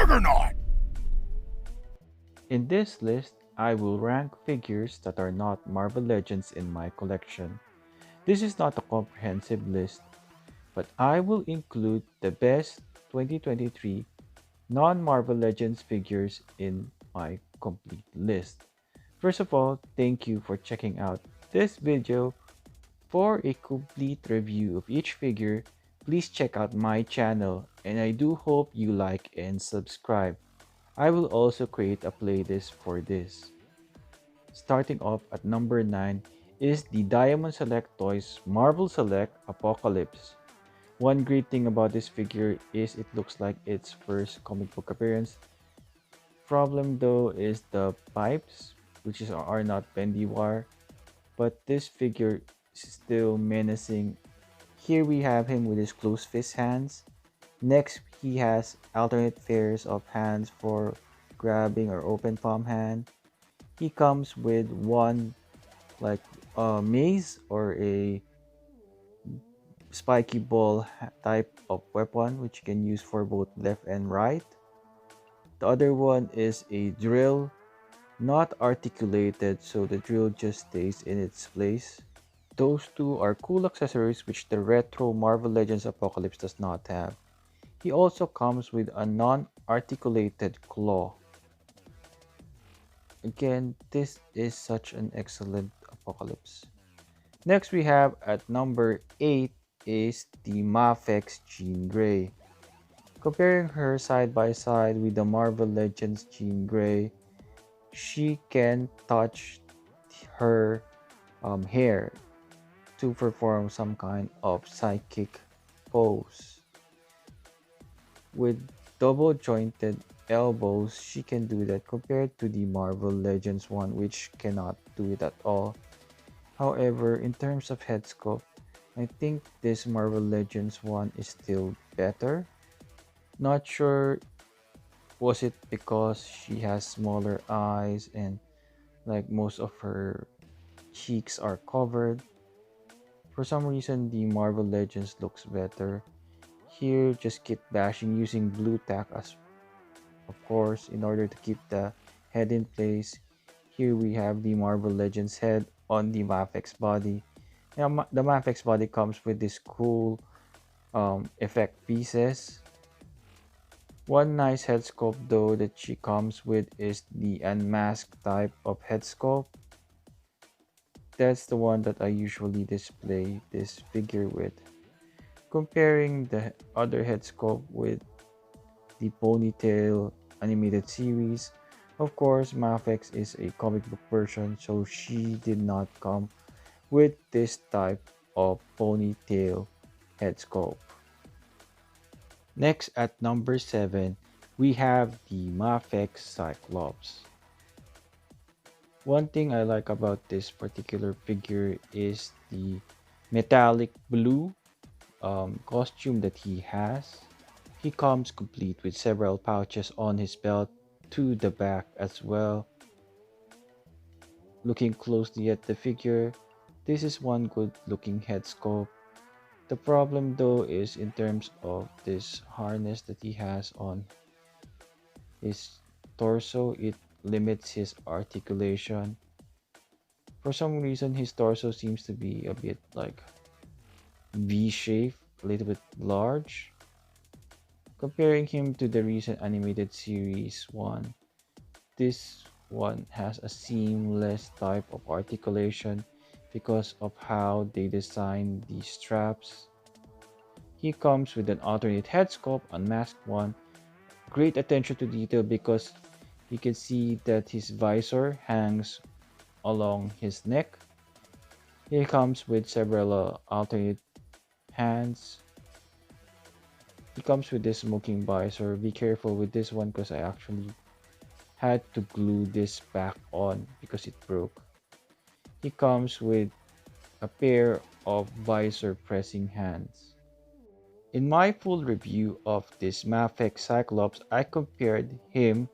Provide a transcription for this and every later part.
Juggernaut! In this list, I will rank figures that are not Marvel Legends in my collection. This is not a comprehensive list, but I will include the best 2023 non-Marvel Legends figures in my complete list. First of all, thank you for checking out this video. For a complete review of each figure, please check out my channel, and I do hope you like and subscribe. I will also create a playlist for this. Starting off at number 9 is the Diamond Select Toys Marvel Select Apocalypse. One great thing about this figure is it looks like its first comic book appearance. Problem though is the pipes, are not bendy wire, but this figure is still menacing. Here we have him with his closed fist hands. Next, he has alternate pairs of hands for grabbing or open palm hand. He comes with one like a mace or a spiky ball type of weapon which you can use for both left and right. The other one is a drill, not articulated, so the drill just stays in its place. Those two are cool accessories which the retro Marvel Legends Apocalypse does not have. He also comes with a non-articulated claw. Again, this is such an excellent Apocalypse. Next we have at number 8 is the Mafex Jean Grey. Comparing her side by side with the Marvel Legends Jean Grey, she can touch her hair to perform some kind of psychic pose. With double jointed elbows, she can do that compared to the Marvel Legends one, which cannot do it at all. However, in terms of head sculpt, I think this Marvel Legends one is still better. Not sure, was it because she has smaller eyes and like most of her cheeks are covered. For some reason, the Marvel Legends looks better. Here, just keep bashing using blue tack as of course in order to keep the head in place. Here we have the Marvel Legends head on the Mafex body. Now, the Mafex body comes with this cool effect pieces. One nice head sculpt though that she comes with is the unmasked type of head sculpt. That's the one that I usually display this figure with. Comparing the other head sculpt with the ponytail animated series, of course Mafex is a comic book version, so she did not come with this type of ponytail head sculpt. Next at number 7, we have the Mafex Cyclops. One thing I like about this particular figure is the metallic blue costume that he has. He comes complete with several pouches on his belt to the back as well. Looking closely at the figure, this is one good looking head sculpt. The problem though is in terms of this harness that he has on his torso, it limits his articulation. For some reason, his torso seems to be a bit like V-shaped, a little bit large. Comparing him to the recent animated series one, this one has a seamless type of articulation because of how they designed the straps. He comes with an alternate head sculpt, unmasked one. Great attention to detail because you can see that his visor hangs along his neck. He comes with several alternate hands. He comes with this smoking visor. Be careful with this one because I actually had to glue this back on because it broke. He comes with a pair of visor pressing hands. In my full review of this Mafex Cyclops, I compared him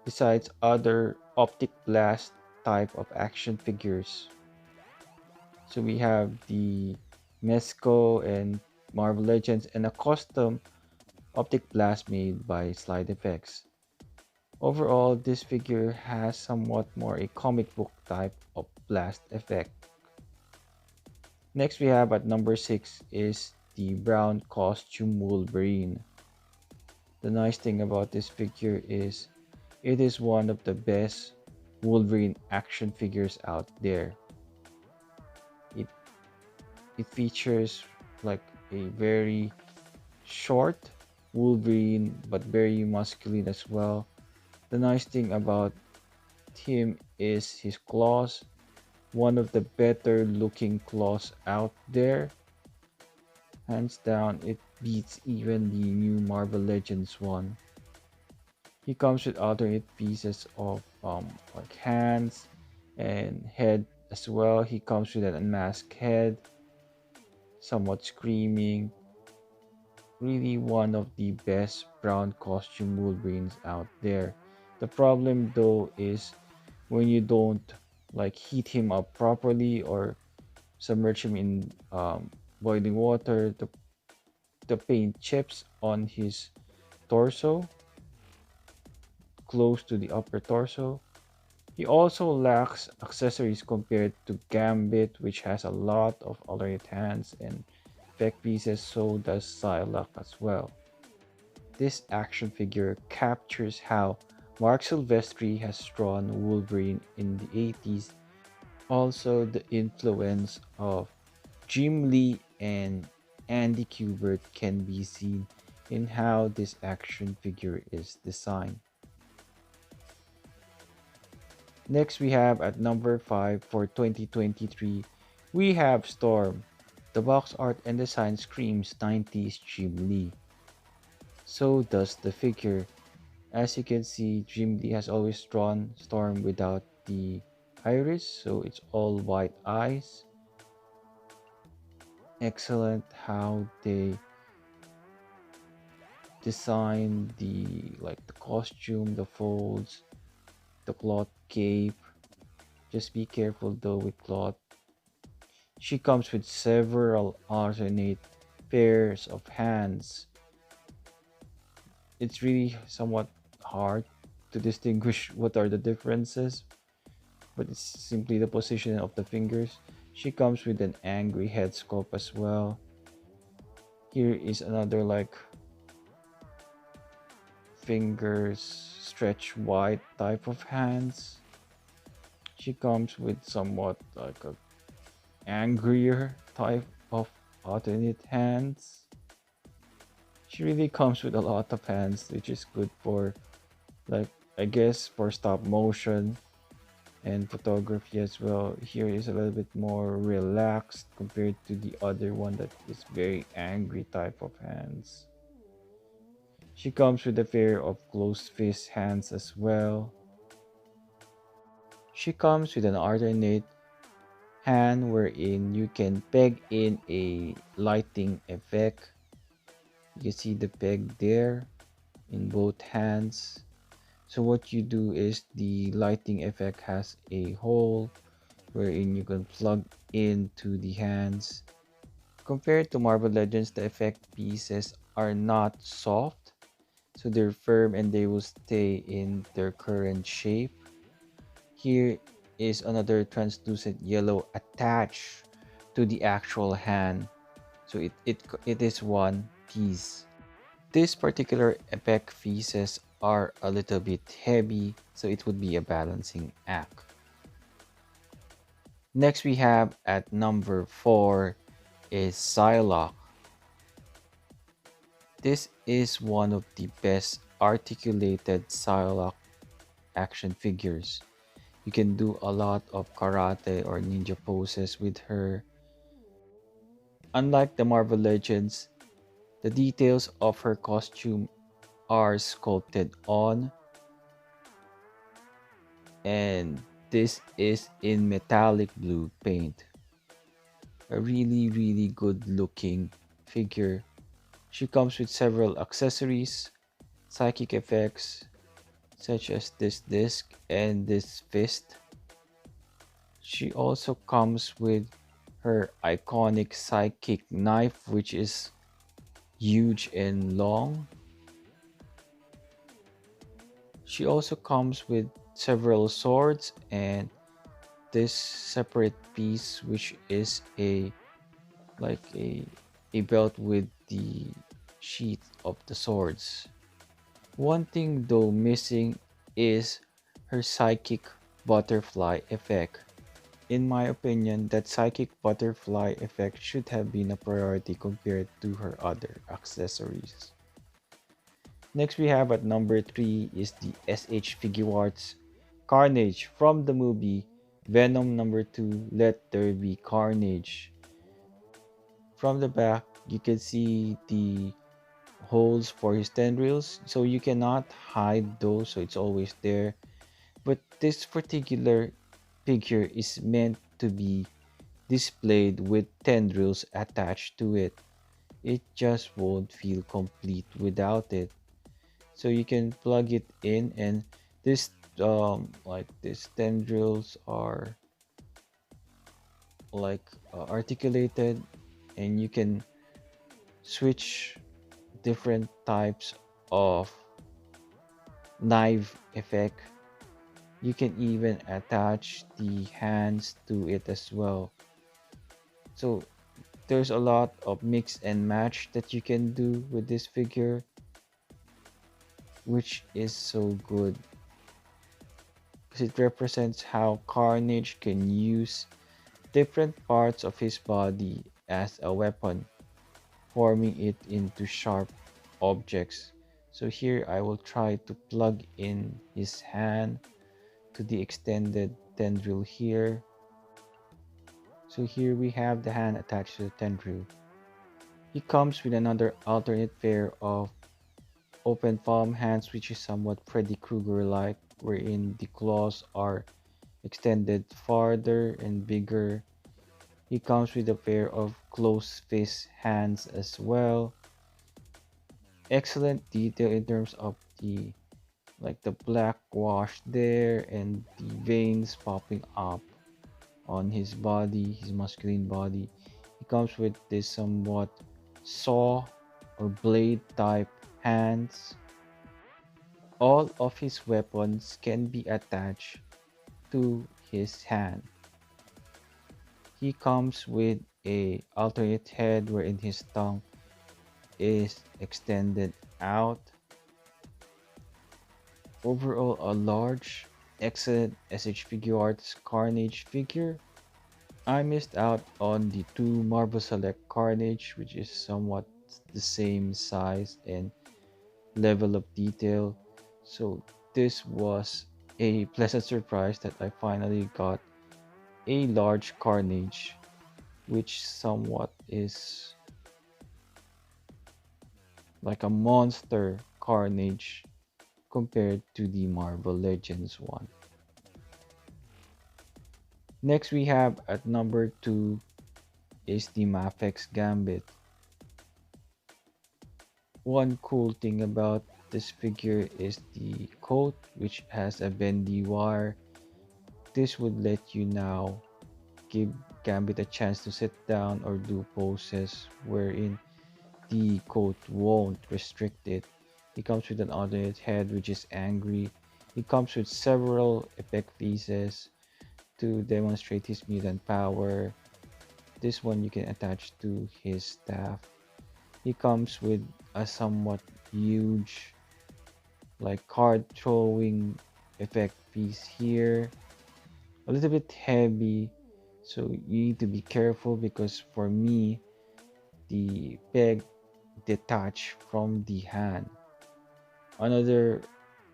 besides other optic blast type of action figures. So we have the Mesco and Marvel Legends and a custom optic blast made by Slide Effects. Overall, this figure has somewhat more a comic book type of blast effect. Next we have at number 6 is the brown costume Wolverine. The nice thing about this figure is it is one of the best Wolverine action figures out there. It it features like a very short Wolverine but very masculine as well. The nice thing about him is his claws, one of the better looking claws out there. Hands down, it beats even the new Marvel Legends one. He comes with alternate pieces of like hands and head as well. He comes with an unmasked head, somewhat screaming. Really one of the best brown costume Wolverines out there. The problem though is when you don't like heat him up properly or submerge him in boiling water, the paint chips on his torso, close to the upper torso. He also lacks accessories compared to Gambit, which has a lot of alternate hands and effect pieces, so does Psylocke as well. This action figure captures how Mark Silvestri has drawn Wolverine in the 80s, also the influence of Jim Lee and Andy Kubert can be seen in how this action figure is designed. Next we have at number 5 for 2023, we have Storm. The box art and design screams 90s Jim Lee. So does the figure. As you can see, Jim Lee has always drawn Storm without the iris, so it's all white eyes. Excellent how they design the costume, the folds, the cloth cape. Just be careful though with cloth. She comes with several alternate pairs of hands. It's really somewhat hard to distinguish what are the differences, but it's simply the position of the fingers. She comes with an angry head sculpt as well. Here is another like fingers stretch wide type of hands. She comes with somewhat like a angrier type of alternate hands. She really comes with a lot of hands, which is good for like I guess for stop motion and photography as well. Here is a little bit more relaxed compared to the other one that is very angry type of hands. She comes with a pair of closed fist hands as well. She comes with an alternate hand wherein you can peg in a lighting effect. You see the peg there in both hands. So what you do is the lighting effect has a hole wherein you can plug into the hands. Compared to Marvel Legends, the effect pieces are not soft, so they're firm and they will stay in their current shape. Here is another translucent yellow attached to the actual hand, so it is one piece. This particular effect pieces are a little bit heavy, so it would be a balancing act. Next we have at number 4 is Psylocke. This is one of the best articulated Psylocke action figures. You can do a lot of karate or ninja poses with her. Unlike the Marvel Legends, the details of her costume are sculpted on, and this is in metallic blue paint. A really good looking figure. She comes with several accessories, psychic effects such as this disc and this fist. She also comes with her iconic psychic knife, which is huge and long. She also comes with several swords and this separate piece which is a like a belt with the sheath of the swords. One thing though missing is her psychic butterfly effect. In my opinion, that psychic butterfly effect should have been a priority compared to her other accessories. Next we have at number 3 is the SH Figuarts Carnage from the movie Venom number 2 Let There Be Carnage. From the back, you can see the holes for his tendrils, so you cannot hide those, so it's always there. But this particular figure is meant to be displayed with tendrils attached to it. It just won't feel complete without it. So you can plug it in, and this like these tendrils are like articulated, and you can switch different types of knife effect. You can even attach the hands to it as well. So there's a lot of mix and match that you can do with this figure, which is so good because it represents how Carnage can use different parts of his body as a weapon, forming it into sharp objects. So here I will try to plug in his hand to the extended tendril here. So here we have the hand attached to the tendril. He comes with another alternate pair of open palm hands, which is somewhat Freddy Krueger like, wherein the claws are extended farther and bigger. He comes with a pair of closed fist hands as well. Excellent detail in terms of the black wash there and the veins popping up on his body, his masculine body. He comes with this somewhat saw or blade type hands. All of his weapons can be attached to his hand. He comes with a alternate head wherein his tongue is extended out. Overall, a large, excellent SH Figure Arts Carnage figure. I missed out on the two Marvel Select Carnage, which is somewhat the same size and level of detail. So this was a pleasant surprise that I finally got a large Carnage, which somewhat is like a monster Carnage compared to the Marvel Legends one. Next we have at number 2 is the Mafex Gambit. One cool thing about this figure is the coat, which has a bendy wire. This would let you now give Gambit a chance to sit down or do poses wherein the coat won't restrict it. It comes with an alternate head which is angry. It comes with several effect pieces to demonstrate his mutant power. This one you can attach to his staff. He comes with a somewhat huge card throwing effect piece here. A little bit heavy, so you need to be careful because for me the peg detached from the hand. Another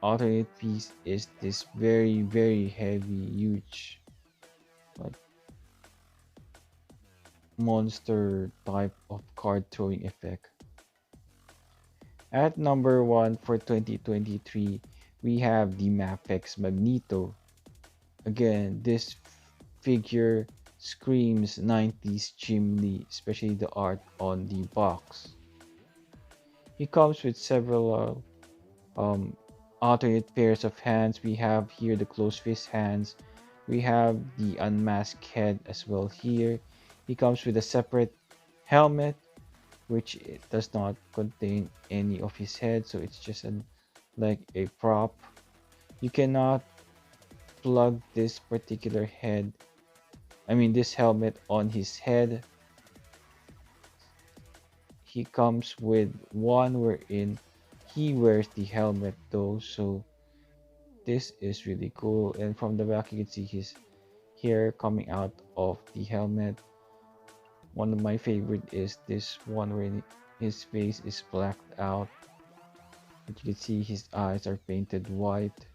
alternate piece is this very heavy huge like monster type of card throwing effect. At number 1 for 2023, we have the Mafex Magneto. Again, this figure screams 90s chimney, especially the art on the box. He comes with several alternate pairs of hands. We have here the closed fist hands. We have the unmasked head as well here. He comes with a separate helmet, which it does not contain any of his head, so it's just like a prop. You cannot plug this particular this helmet on his head. He comes with one wherein he wears the helmet though, so this is really cool. And from the back, you can see his hair coming out of the helmet. One of my favorite is this one where his face is blacked out, but you can see his eyes are painted white.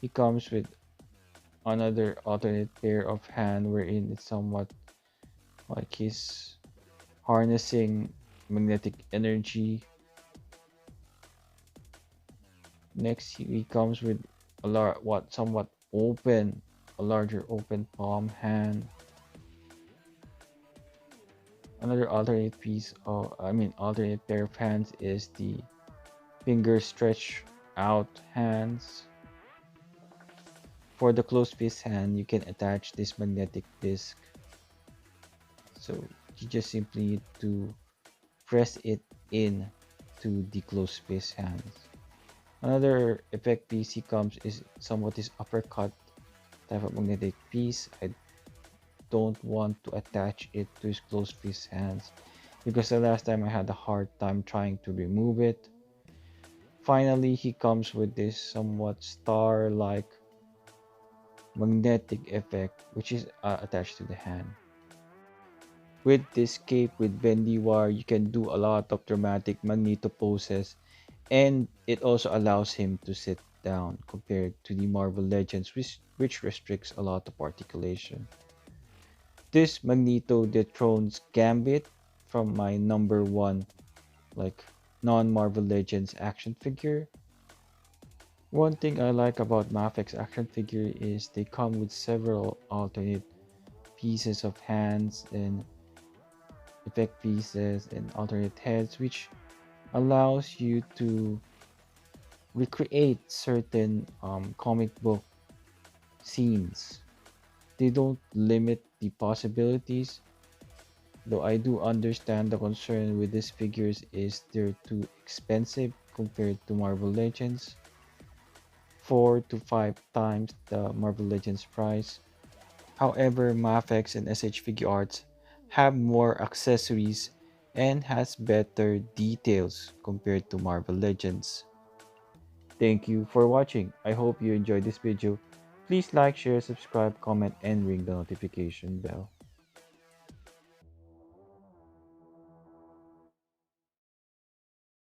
He comes with another alternate pair of hand wherein it's somewhat like he's harnessing magnetic energy. Next, he comes with a larger open palm hand. Another alternate pair of hands is the finger stretch out hands. For the closed fist hand, you can attach this magnetic disc. So you just simply need to press it in to the closed fist hands. Another effect piece he comes is somewhat this uppercut type of magnetic piece. I don't want to attach it to his closed fist hands because the last time I had a hard time trying to remove it. Finally, he comes with this somewhat star-like magnetic effect which is attached to the hand. With this cape with bendy wire, you can do a lot of dramatic Magneto poses, and it also allows him to sit down compared to the Marvel Legends which restricts a lot of articulation. This Magneto dethrones Gambit from my number one like non-Marvel Legends action figure. One thing I like about Mafex action figure is they come with several alternate pieces of hands and effect pieces and alternate heads, which allows you to recreate certain comic book scenes. They don't limit the possibilities, though I do understand the concern with these figures is they're too expensive compared to Marvel Legends. 4 to 5 times the Marvel Legends price. However, Mafex and SH Figure Arts have more accessories and has better details compared to Marvel Legends. Thank you for watching. I hope you enjoyed this video. Please like, share, subscribe, comment, and ring the notification bell.